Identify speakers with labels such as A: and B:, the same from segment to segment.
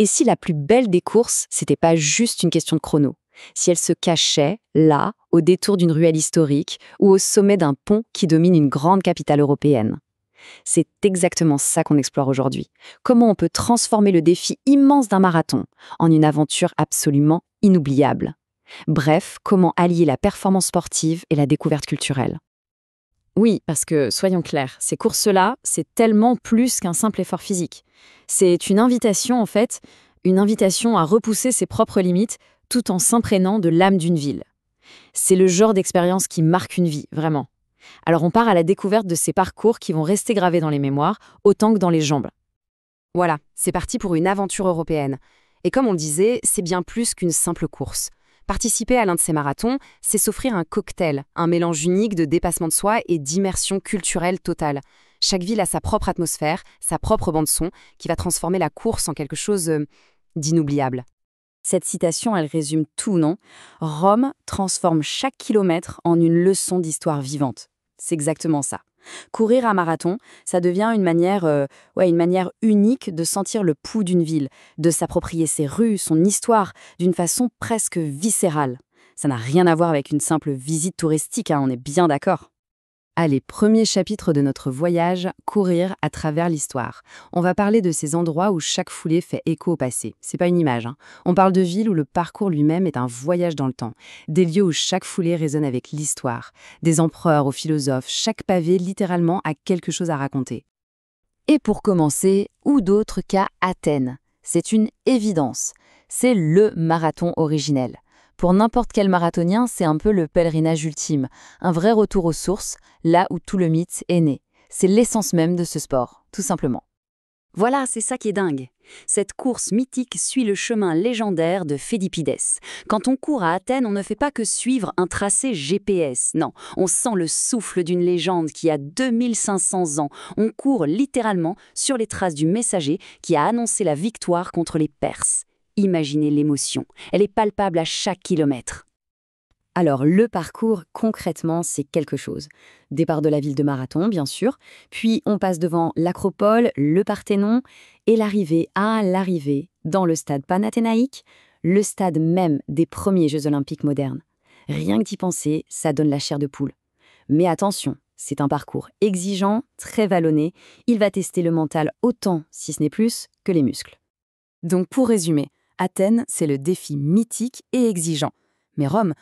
A: Et si la plus belle des courses, c'était pas juste une question de chrono? Si elle se cachait, là, au détour d'une ruelle historique ou au sommet d'un pont qui domine une grande capitale européenne? C'est exactement ça qu'on explore aujourd'hui. Comment on peut transformer le défi immense d'un marathon en une aventure absolument inoubliable. Bref, comment allier la performance sportive et la découverte culturelle. Oui, parce que, soyons clairs, ces courses-là, c'est tellement plus qu'un simple effort physique. C'est une invitation, en fait, une invitation à repousser ses propres limites tout en s'imprégnant de l'âme d'une ville. C'est le genre d'expérience qui marque une vie, vraiment. Alors on part à la découverte de ces parcours qui vont rester gravés dans les mémoires, autant que dans les jambes. Voilà, c'est parti pour une aventure européenne. Et comme on le disait, c'est bien plus qu'une simple course. Participer à l'un de ces marathons, c'est s'offrir un cocktail, un mélange unique de dépassement de soi et d'immersion culturelle totale. Chaque ville a sa propre atmosphère, sa propre bande-son, qui va transformer la course en quelque chose d'inoubliable. Cette citation, elle résume tout, non? Rome transforme chaque kilomètre en une leçon d'histoire vivante. C'est exactement ça. Courir un marathon, ça devient une manière unique de sentir le pouls d'une ville, de s'approprier ses rues, son histoire, d'une façon presque viscérale. Ça n'a rien à voir avec une simple visite touristique, on est bien d'accord. Allez, premier chapitre de notre voyage, courir à travers l'histoire. On va parler de ces endroits où chaque foulée fait écho au passé. C'est pas une image, On parle de villes où le parcours lui-même est un voyage dans le temps. Des lieux où chaque foulée résonne avec l'histoire. Des empereurs aux philosophes, chaque pavé littéralement a quelque chose à raconter. Et pour commencer, où d'autre qu'à Athènes? C'est une évidence. C'est le marathon originel. Pour n'importe quel marathonien, c'est un peu le pèlerinage ultime, un vrai retour aux sources, là où tout le mythe est né. C'est l'essence même de ce sport, tout simplement. Voilà, c'est ça qui est dingue. Cette course mythique suit le chemin légendaire de Phédipides. Quand on court à Athènes, on ne fait pas que suivre un tracé GPS. Non, on sent le souffle d'une légende qui a 2500 ans. On court littéralement sur les traces du messager qui a annoncé la victoire contre les Perses. Imaginez l'émotion. Elle est palpable à chaque kilomètre. Alors, le parcours, concrètement, c'est quelque chose. Départ de la ville de Marathon, bien sûr, puis on passe devant l'Acropole, le Parthénon, et l'arrivée, dans le stade panathénaïque, le stade même des premiers Jeux Olympiques modernes. Rien que d'y penser, ça donne la chair de poule. Mais attention, c'est un parcours exigeant, très vallonné, il va tester le mental autant, si ce n'est plus, que les muscles. Donc pour résumer, Athènes, c'est le défi mythique et exigeant. Mais Rome,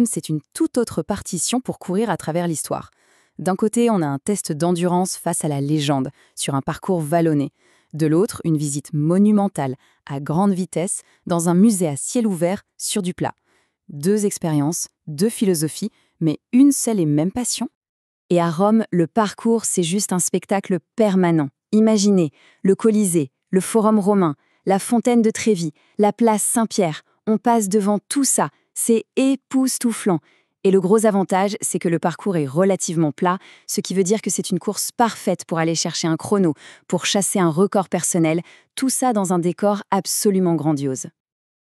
A: c'est une toute autre partition pour courir à travers l'histoire. D'un côté, on a un test d'endurance face à la légende, sur un parcours vallonné. De l'autre, une visite monumentale, à grande vitesse, dans un musée à ciel ouvert, sur du plat. 2 expériences, 2 philosophies, mais une seule et même passion. Et à Rome, le parcours, c'est juste un spectacle permanent. Imaginez, le Colisée, le Forum romain, la fontaine de Trévis, la place Saint-Pierre, on passe devant tout ça, c'est époustouflant. Et le gros avantage, c'est que le parcours est relativement plat, ce qui veut dire que c'est une course parfaite pour aller chercher un chrono, pour chasser un record personnel, tout ça dans un décor absolument grandiose.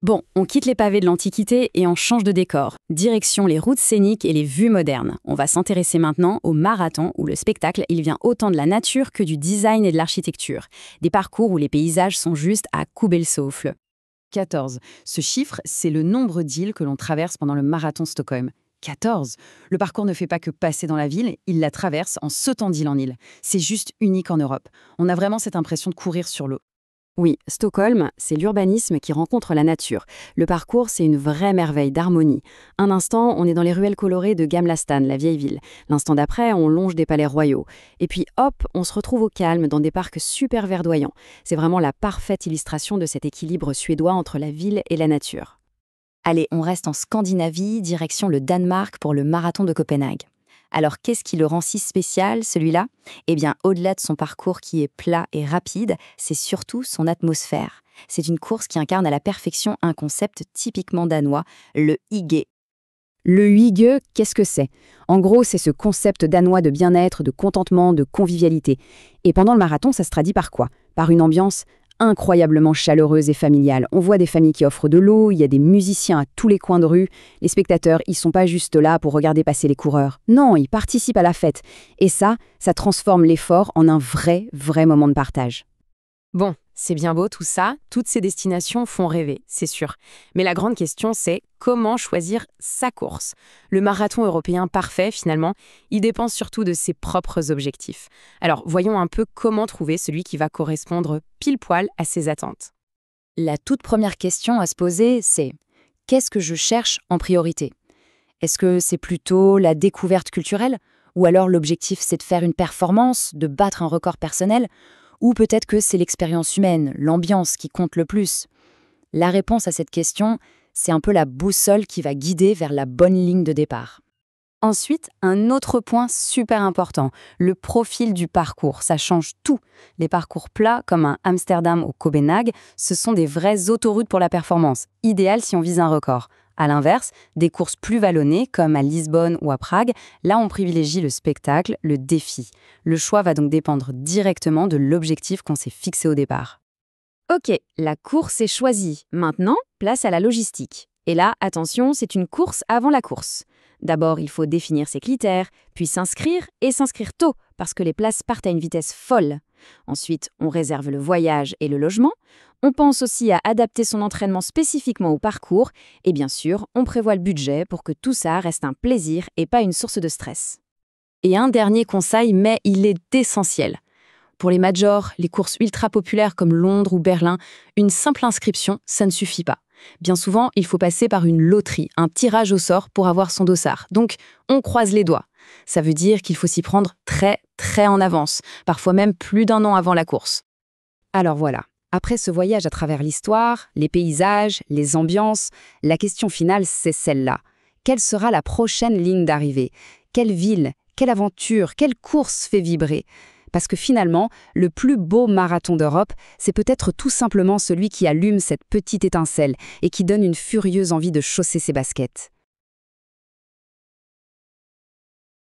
A: Bon, on quitte les pavés de l'Antiquité et on change de décor. Direction les routes scéniques et les vues modernes. On va s'intéresser maintenant au marathon où le spectacle, il vient autant de la nature que du design et de l'architecture. Des parcours où les paysages sont juste à couper le souffle. 14. Ce chiffre, c'est le nombre d'îles que l'on traverse pendant le marathon Stockholm. 14. Le parcours ne fait pas que passer dans la ville, il la traverse en sautant d'île en île. C'est juste unique en Europe. On a vraiment cette impression de courir sur l'eau. Oui, Stockholm, c'est l'urbanisme qui rencontre la nature. Le parcours, c'est une vraie merveille d'harmonie. Un instant, on est dans les ruelles colorées de Gamla stan, la vieille ville. L'instant d'après, on longe des palais royaux. Et puis hop, on se retrouve au calme dans des parcs super verdoyants. C'est vraiment la parfaite illustration de cet équilibre suédois entre la ville et la nature. Allez, on reste en Scandinavie, direction le Danemark pour le marathon de Copenhague. Alors, qu'est-ce qui le rend si spécial, celui-là? Eh bien, au-delà de son parcours qui est plat et rapide, c'est surtout son atmosphère. C'est une course qui incarne à la perfection un concept typiquement danois, le hygge. Le hygge, qu'est-ce que c'est? En gros, c'est ce concept danois de bien-être, de contentement, de convivialité. Et pendant le marathon, ça se traduit par quoi? Par une ambiance incroyablement chaleureuse et familiale. On voit des familles qui offrent de l'eau, il y a des musiciens à tous les coins de rue. Les spectateurs, ils sont pas juste là pour regarder passer les coureurs. Non, ils participent à la fête. Et ça transforme l'effort en un vrai moment de partage. Bon,
B: C'est bien beau tout ça, toutes ces destinations font rêver, c'est sûr. Mais la grande question, c'est comment choisir sa course? Le marathon européen parfait, finalement, il dépend surtout de ses propres objectifs. Alors, voyons un peu comment trouver celui qui va correspondre pile poil à ses attentes.
A: La toute première question à se poser, c'est qu'est-ce que je cherche en priorité? Est-ce que c'est plutôt la découverte culturelle? Ou alors l'objectif, c'est de faire une performance, de battre un record personnel? Ou peut-être que c'est l'expérience humaine, l'ambiance qui compte le plus? La réponse à cette question, c'est un peu la boussole qui va guider vers la bonne ligne de départ. Ensuite, un autre point super important, le profil du parcours. Ça change tout. Les parcours plats, comme un Amsterdam ou Copenhague, ce sont des vraies autoroutes pour la performance, idéales si on vise un record. À l'inverse, des courses plus vallonnées, comme à Lisbonne ou à Prague, là on privilégie le spectacle, le défi. Le choix va donc dépendre directement de l'objectif qu'on s'est fixé au départ. Ok, la course est choisie. Maintenant, place à la logistique. Et là, attention, c'est une course avant la course. D'abord, il faut définir ses critères, puis s'inscrire, et s'inscrire tôt, parce que les places partent à une vitesse folle. Ensuite, on réserve le voyage et le logement. On pense aussi à adapter son entraînement spécifiquement au parcours. Et bien sûr, on prévoit le budget pour que tout ça reste un plaisir et pas une source de stress. Et un dernier conseil, mais il est essentiel. Pour les majors, les courses ultra populaires comme Londres ou Berlin, une simple inscription, ça ne suffit pas. Bien souvent, il faut passer par une loterie, un tirage au sort pour avoir son dossard. Donc, on croise les doigts. Ça veut dire qu'il faut s'y prendre très, très en avance, parfois même plus d'un an avant la course. Alors voilà, après ce voyage à travers l'histoire, les paysages, les ambiances, la question finale, c'est celle-là. Quelle sera la prochaine ligne d'arrivée? Quelle ville? Quelle aventure? Quelle course fait vibrer? Parce que finalement, le plus beau marathon d'Europe, c'est peut-être tout simplement celui qui allume cette petite étincelle et qui donne une furieuse envie de chausser ses baskets.